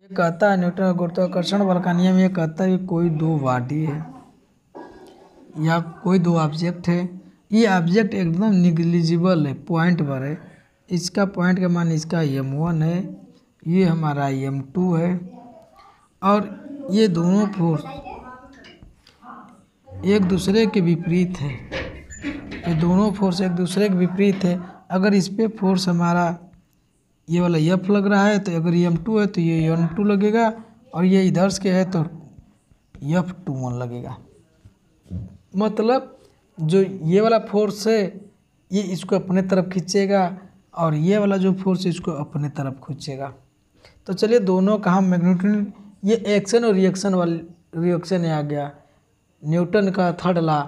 ये कहता है न्यूटन का गुरुत्वाकर्षण बल का नियम ये कहता है कि कोई दो बॉडी है या कोई दो ऑब्जेक्ट है, ये ऑब्जेक्ट एकदम निग्लिजिबल है, पॉइंट पर है, इसका पॉइंट का मान इसका m1 है, ये हमारा m2 है, और ये दोनों फोर्स एक दूसरे के विपरीत है, ये दोनों फोर्स एक दूसरे के विपरीत है। अगर इस पे फोर्स हमारा ये वाला F लग रहा है तो अगर ये m2 है तो ये n2 लगेगा, और ये इधर से है तो F21 लगेगा। मतलब जो ये वाला फोर्स है ये इसको अपने तरफ खींचेगा और ये वाला जो फोर्स है इसको अपने तरफ खींचेगा। तो चलिए दोनों का हम मैग्नीट्यूड, ये एक्शन और रिएक्शन आ गया न्यूटन का थर्ड लॉ।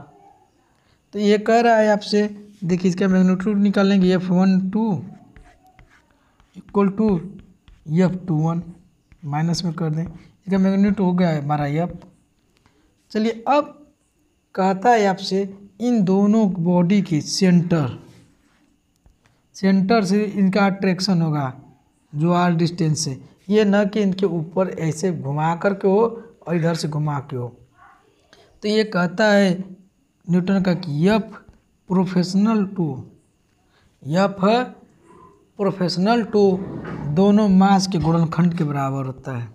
तो ये कह रहा है आपसे, देखिए इसका मैग्नीट्यूड निकालेंगे F12 equal to F21 minus में कर दें, इसका मैग्नीट्यूड हो गया है हमारा F। चलिए अब कहता है आपसे इन दोनों बॉडी की सेंटर से इनका अट्रैक्शन होगा जो आर डिस्टेंस से, ये न कि इनके ऊपर ऐसे घुमा कर के हो और इधर से घुमा के हो। तो ये कहता है न्यूटन का कि F प्रोफेशनल टू दोनों मास के गुणनखंड के बराबर होता है,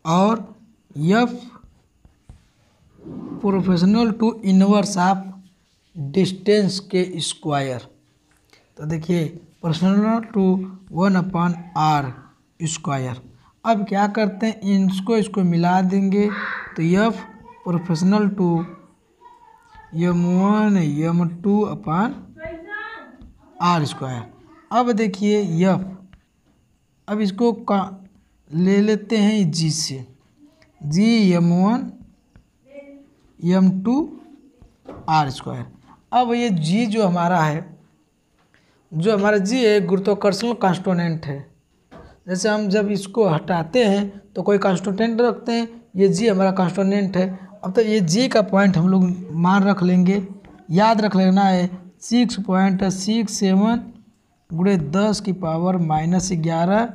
और F proportional to inverse of distance के स्क्वायर। तो देखिए प्रोफेशनल टू 1/r स्क्वायर। अब क्या करते हैं, इसको मिला देंगे तो F proportional to m1 m2/r square. अब देखिए F, अब इसको ले लेते हैं G से, G m1 m2r स्क्वायर। अब ये G जो हमारा G है गुरुत्वाकर्षण कांस्टेंट है। जैसे हम जब इसको हटाते हैं तो कोई कांस्टेंट रखते हैं, ये G हमारा कांस्टेंट है। अब तो ये G का पॉइंट हम लोग मान रख लेंगे, याद रख लेना है 6.67 गुणे 10⁻⁻11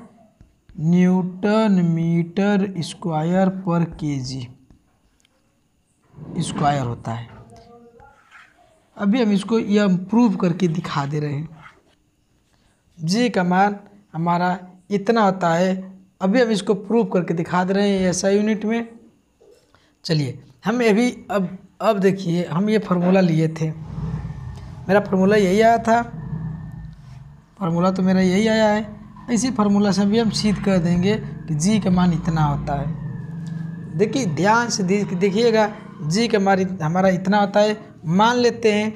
न्यूटन मीटर स्क्वायर पर kg स्क्वायर होता है। अभी हम इसको यह प्रूव करके दिखा दे रहे हैं, G का मान हमारा इतना होता है। अभी हम इसको प्रूव करके दिखा दे रहे हैं SI यूनिट में। चलिए हम अभी अब देखिए, हम ये फार्मूला लिए थे, मेरा फार्मूला यही आया था, फार्मूला तो मेरा यही आया है। इसी फार्मूला से भी हम सिद्ध कर देंगे कि G का मान इतना होता है। देखिए ध्यान से देखिएगा, G का मान हमारा इतना होता है। मान लेते हैं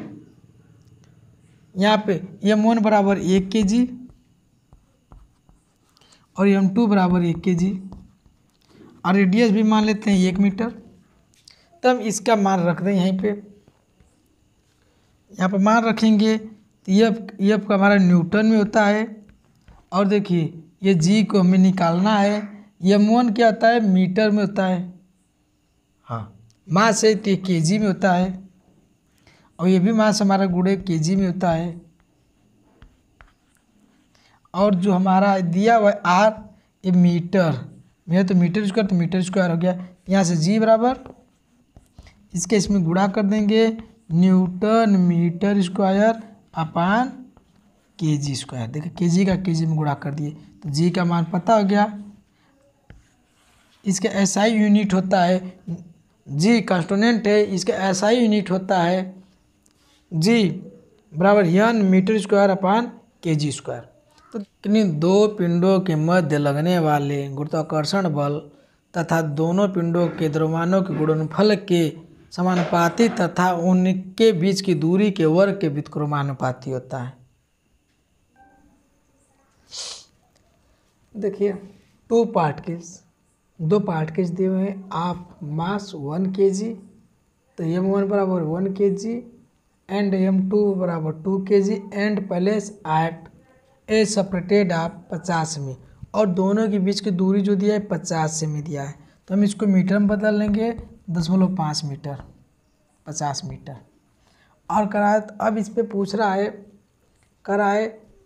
यहाँ पे m1 बराबर 1 kg और m2 बराबर 1 kg, और रेडियस भी मान लेते हैं 1 मीटर। तो हम इसका मान रख दें यहीं पे, यहाँ पे मान रखेंगे तो F का हमारा न्यूटन में होता है। और देखिए ये G को हमें निकालना है, m1 क्या होता है, मीटर में होता है, हाँ मास है तो kg में होता है, और ये भी मास हमारा गुणे kg में होता है। और जो हमारा दिया हुआ r ये मीटर में है तो मीटर स्क्वायर हो गया। यहाँ से G बराबर इसके इसमें गुणा कर देंगे Newton metre square upon kg square. देखिए kg का kg में गुणा कर दिए तो G का मान पता हो गया। इसका SI यूनिट होता है, G कांस्टेंट है, इसका SI यूनिट होता है G बराबर n metre square upon kg square. तो किन्हीं दो पिंडों के मध्य लगने वाले गुरुत्वाकर्षण बल तथा दोनों पिंडों के द्रव्यमानों के गुणनफल के समानुपाती तथा उनके बीच की दूरी के वर्ग के व्युत्क्रमानुपाती होता है। देखिए दो पार्टिकल्स दिए हुए हैं ऑफ मास 1 kg, तो m1 बराबर 1 kg एंड m2 बराबर 2 kg and place at A separated of 50 में, और दोनों के बीच की दूरी जो दिया है 50 से में दिया है। तो हम इसको मीटर में बदल लेंगे 0.5 मीटर, 50 मीटर। और अब इस पे पूछ रहा है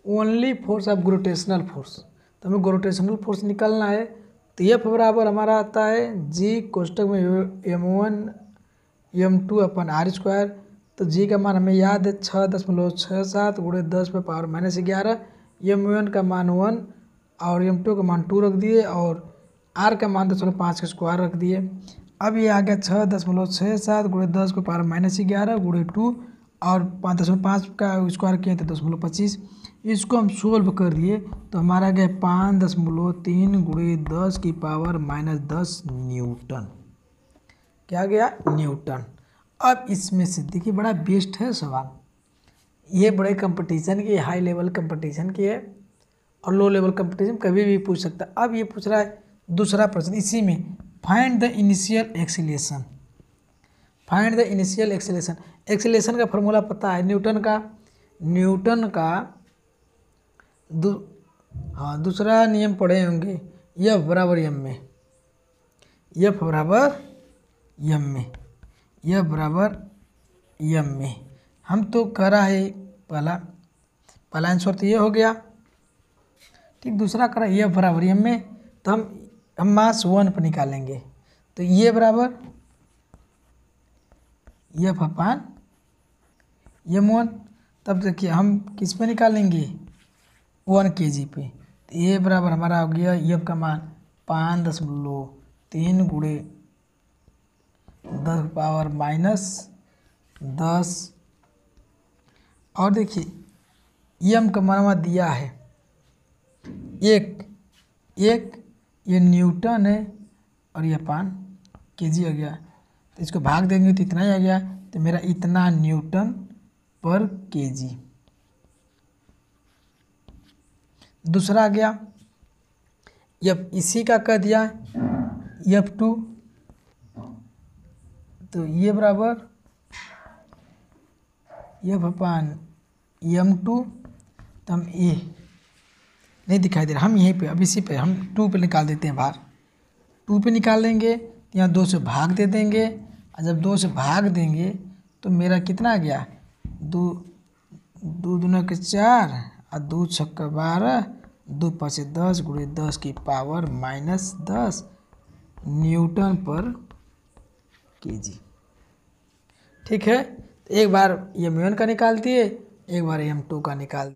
only force of gravitational force, तो हमें ग्रेविटेशनल फोर्स निकालना है। तो F बराबर हमारा आता है G कोष्टक में m1 m2 अपन r²। तो G का मान हमें याद है 6.67 गुणे 10⁻⁻11। m1 का मान 1 और m2 का मान 2 रख दिए और r का मान 5 का स्क्वायर रख दिए। अब ये आ गया 6.67 गुणे 10⁻⁻11 गुणे 2 और 5.5 का स्क्वायर किया तो 10.25। इसको हम सोल्व कर दिए तो हमारा गया 5.3 गुणे 10⁻−10 न्यूटन। क्या गया? न्यूटन। अब इसमें से देखिए बड़ा बेस्ट है सवाल, ये बड़े कंपटीशन की, हाई लेवल कंपटीशन की है और लो लेवल कंपटीशन कभी भी पूछ सकता है। अब ये पूछ रहा है दूसरा प्रश्न इसी में, find the initial acceleration. Find the initial acceleration. Acceleration का फॉर्मूला पता है न्यूटन का दूसरा नियम पढ़े होंगे, F बराबर m में, F बराबर m में, F बराबर m में। हम तो करा है पहला आंसर तो ये हो गया, ठीक। दूसरा करा F बराबर m में, तो हम मास 1 पर निकालेंगे। तो ये बराबर F अपान m1। तब देखिए हम किस पे निकालेंगे? 1 kg पे। तो ये बराबर हमारा हो गया F का मान 5.3 गुणे 10⁻−10। और देखिए m का मान दिया है एक, ये न्यूटन है और ये अपान केजी आ गया। तो इसको भाग देंगे तो इतना ही आ गया, तो मेरा इतना न्यूटन पर केजी। दूसरा आ गया F इसी का कह दिया F2। तो ये बराबर F अपान m2। तो हम ये नहीं दिखाई दे रहा, हम यहीं पे अब इसी पे हम 2 पे निकाल देते हैं बाहर। 2 पे निकाल देंगे तो यहाँ 2 से भाग दे देंगे, और जब 2 से भाग देंगे तो मेरा कितना आ गया? 2 दूना के 4 और 2 छक्का 12, 2 पाँचे 10 गुणे 10⁻−10 न्यूटन पर केजी। ठीक है, एक बार m1 का निकाल दिए, एक बार m2 का निकाल